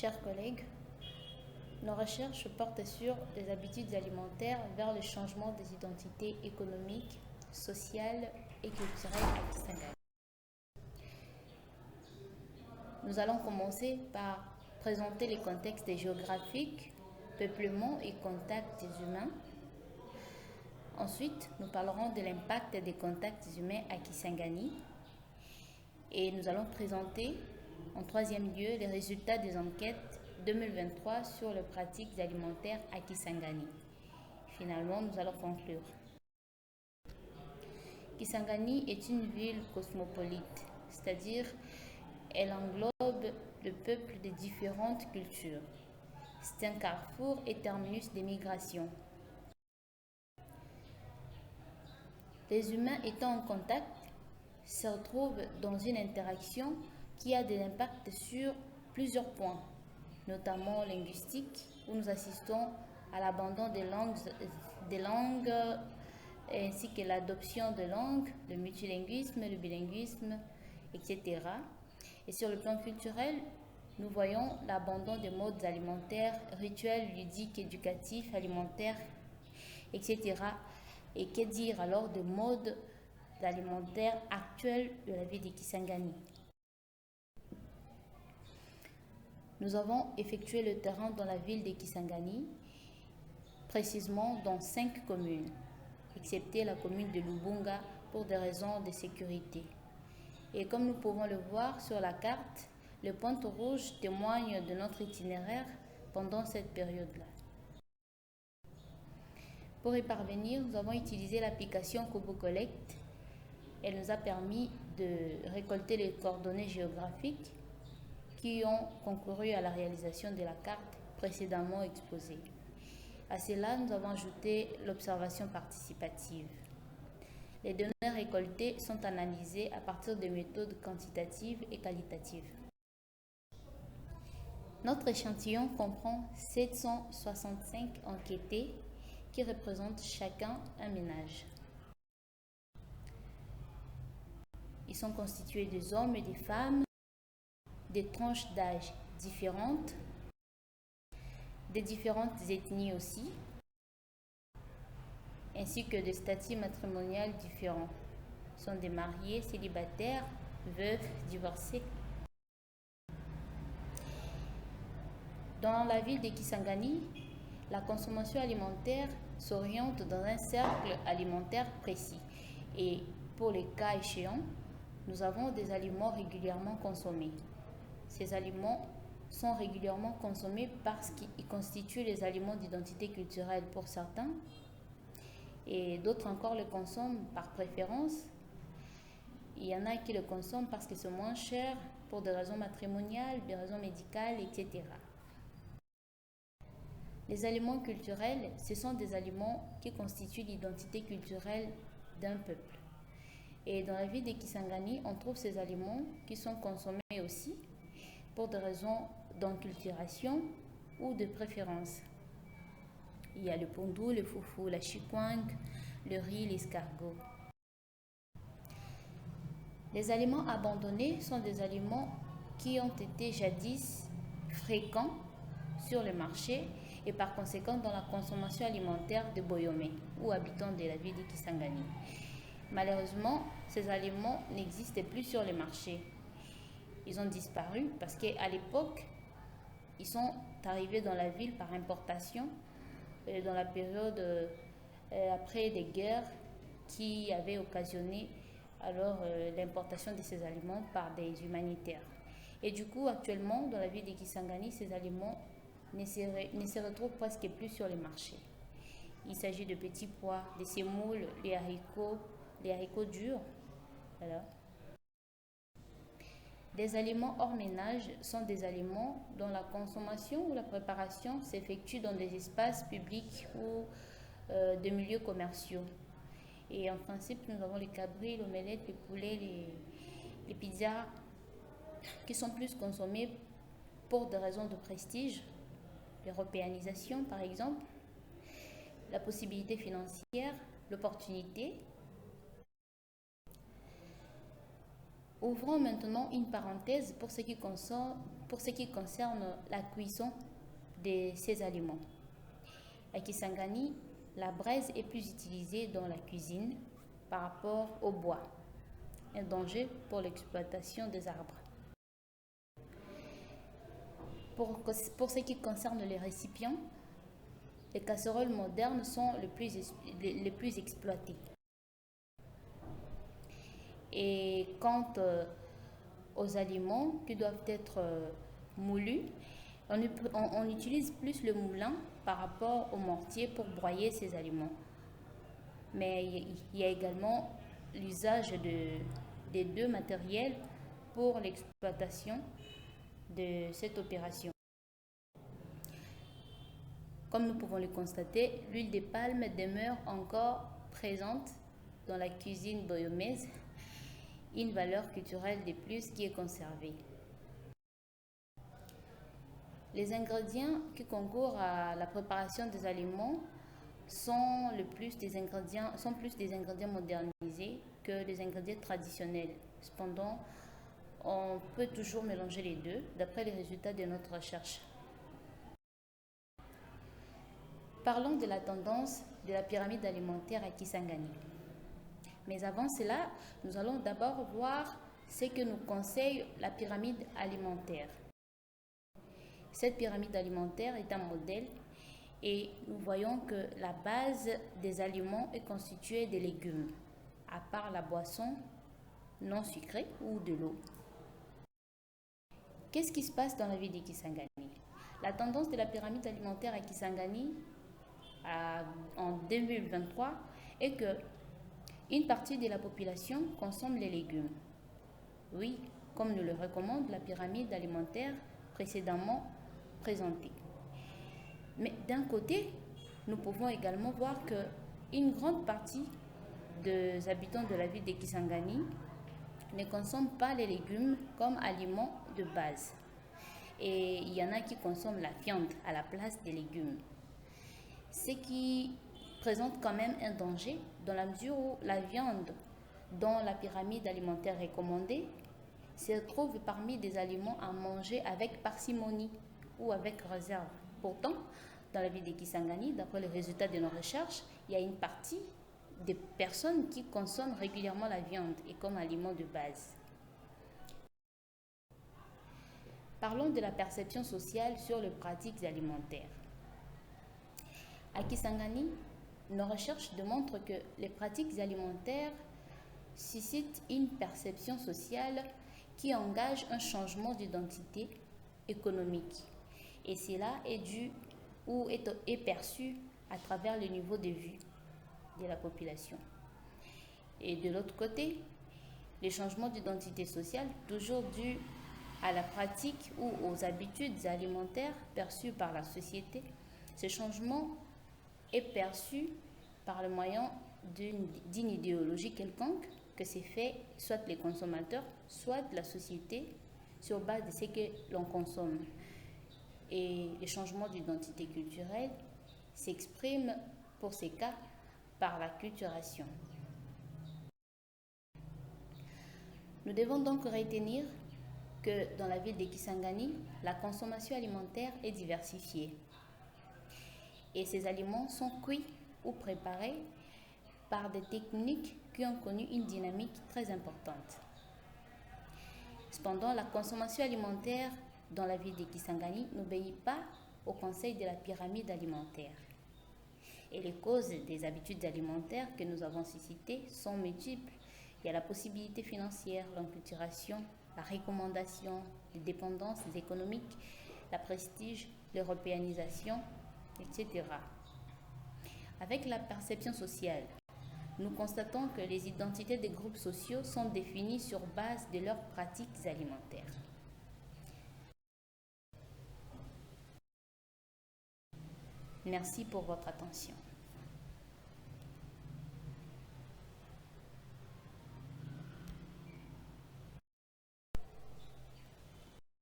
Chers collègues, nos recherches portent sur les habitudes alimentaires vers le changement des identités économiques, sociales et culturelles à Kisangani. Nous allons commencer par présenter les contextes géographiques, peuplement et contacts humains. Ensuite, nous parlerons de l'impact des contacts humains à Kisangani. Et nous allons présenter en troisième lieu les résultats des enquêtes 2023 sur les pratiques alimentaires à Kisangani. Finalement, nous allons conclure. Kisangani est une ville cosmopolite, c'est-à-dire elle englobe le peuple de différentes cultures. C'est un carrefour et terminus des migrations. Les humains étant en contact se retrouvent dans une interaction qui a des impacts sur plusieurs points, notamment linguistiques, où nous assistons à l'abandon des langues ainsi que l'adoption de langues, le multilinguisme, le bilinguisme, etc. Et sur le plan culturel, nous voyons l'abandon des modes alimentaires, rituels, ludiques, éducatifs, alimentaires, etc. Et que dire alors des modes alimentaires actuels de la ville de Kisangani? Nous avons effectué le terrain dans la ville de Kisangani, précisément dans 5 communes, excepté la commune de Lubunga pour des raisons de sécurité. Et comme nous pouvons le voir sur la carte, les pointes rouges témoignent de notre itinéraire pendant cette période-là. Pour y parvenir, nous avons utilisé l'application Kobo Collect. Elle nous a permis de récolter les coordonnées géographiques qui ont concouru à la réalisation de la carte précédemment exposée. À cela, nous avons ajouté l'observation participative. Les données récoltées sont analysées à partir de méthodes quantitatives et qualitatives. Notre échantillon comprend 765 enquêtés qui représentent chacun un ménage. Ils sont constitués des hommes et des femmes, des tranches d'âge différentes, des différentes ethnies aussi, ainsi que des statuts matrimoniaux différents. Ce sont des mariés, célibataires, veufs, divorcés. Dans la ville de Kisangani, la consommation alimentaire s'oriente dans un cercle alimentaire précis. Et pour les cas échéants, nous avons des aliments régulièrement consommés. Ces aliments sont régulièrement consommés parce qu'ils constituent les aliments d'identité culturelle pour certains, et d'autres encore le consomment par préférence. Il y en a qui le consomment parce que c'est moins cher, pour des raisons matrimoniales, des raisons médicales, etc. Les aliments culturels, ce sont des aliments qui constituent l'identité culturelle d'un peuple. Et dans la ville de Kisangani, on trouve ces aliments qui sont consommés aussi pour des raisons d'enculturation ou de préférence. Il y a le pondou, le foufou, la chikwang, le riz, l'escargot. Les aliments abandonnés sont des aliments qui ont été jadis fréquents sur le marché et par conséquent dans la consommation alimentaire de Boyomé ou habitants de la ville de Kisangani. Malheureusement, ces aliments n'existent plus sur le marché. Ils ont disparu parce qu'à l'époque, ils sont arrivés dans la ville par importation dans la période après des guerres qui avaient occasionné alors l'importation de ces aliments par des humanitaires. Et du coup, actuellement, dans la ville de Kisangani, ces aliments ne se retrouvent presque plus sur le marché. Il s'agit de petits pois, des semoules, les haricots durs. Voilà. Des aliments hors ménage sont des aliments dont la consommation ou la préparation s'effectue dans des espaces publics ou des milieux commerciaux. Et en principe, nous avons les cabris, l'omelette, les poulets, les pizzas qui sont plus consommés pour des raisons de prestige, l'européanisation par exemple, la possibilité financière, l'opportunité. Ouvrons maintenant une parenthèse pour ce qui concerne la cuisson de ces aliments. À Kisangani, la braise est plus utilisée dans la cuisine par rapport au bois, un danger pour l'exploitation des arbres. Pour ce qui concerne les récipients, les casseroles modernes sont les plus exploitées. Et quant aux aliments qui doivent être moulus, on utilise plus le moulin par rapport au mortier pour broyer ces aliments. Mais il y a également l'usage des deux matériels pour l'exploitation de cette opération. Comme nous pouvons le constater, l'huile de palme demeure encore présente dans la cuisine boyomaise, une valeur culturelle de plus qui est conservée. Les ingrédients qui concourent à la préparation des aliments sont plus des ingrédients modernisés que les ingrédients traditionnels. Cependant, on peut toujours mélanger les deux d'après les résultats de notre recherche. Parlons de la tendance de la pyramide alimentaire à Kisangani. Mais avant cela, nous allons d'abord voir ce que nous conseille la pyramide alimentaire. Cette pyramide alimentaire est un modèle et nous voyons que la base des aliments est constituée de légumes, à part la boisson non sucrée ou de l'eau. Qu'est-ce qui se passe dans la ville de Kisangani? La tendance de la pyramide alimentaire à Kisangani en 2023 est que une partie de la population consomme les légumes. Oui, comme nous le recommande la pyramide alimentaire précédemment présentée. Mais d'un côté, nous pouvons également voir qu'une grande partie des habitants de la ville de Kisangani ne consomment pas les légumes comme aliments de base. Et il y en a qui consomment la viande à la place des légumes. Ce qui présente quand même un danger dans la mesure où la viande dans la pyramide alimentaire recommandée se trouve parmi des aliments à manger avec parcimonie ou avec réserve. Pourtant, dans la ville de Kisangani, d'après les résultats de nos recherches, il y a une partie des personnes qui consomment régulièrement la viande et comme aliment de base. Parlons de la perception sociale sur les pratiques alimentaires. À Kisangani, nos recherches démontrent que les pratiques alimentaires suscitent une perception sociale qui engage un changement d'identité économique. Et cela est dû ou est perçu à travers le niveau de vue de la population. Et de l'autre côté, les changements d'identité sociale, toujours dus à la pratique ou aux habitudes alimentaires perçues par la société, ce changement est perçu par le moyen d'une idéologie quelconque que c'est fait soit les consommateurs, soit la société sur base de ce que l'on consomme. Et les changements d'identité culturelle s'expriment pour ces cas par la culturation. Nous devons donc retenir que dans la ville de Kisangani, la consommation alimentaire est diversifiée. Et ces aliments sont cuits ou préparés par des techniques qui ont connu une dynamique très importante. Cependant, la consommation alimentaire dans la ville de Kisangani n'obéit pas au conseil de la pyramide alimentaire. Et les causes des habitudes alimentaires que nous avons citées sont multiples. Il y a la possibilité financière, l'enculturation, la recommandation, les dépendances économiques, la prestige, l'européanisation, etc. Avec la perception sociale, nous constatons que les identités des groupes sociaux sont définies sur base de leurs pratiques alimentaires. Merci pour votre attention.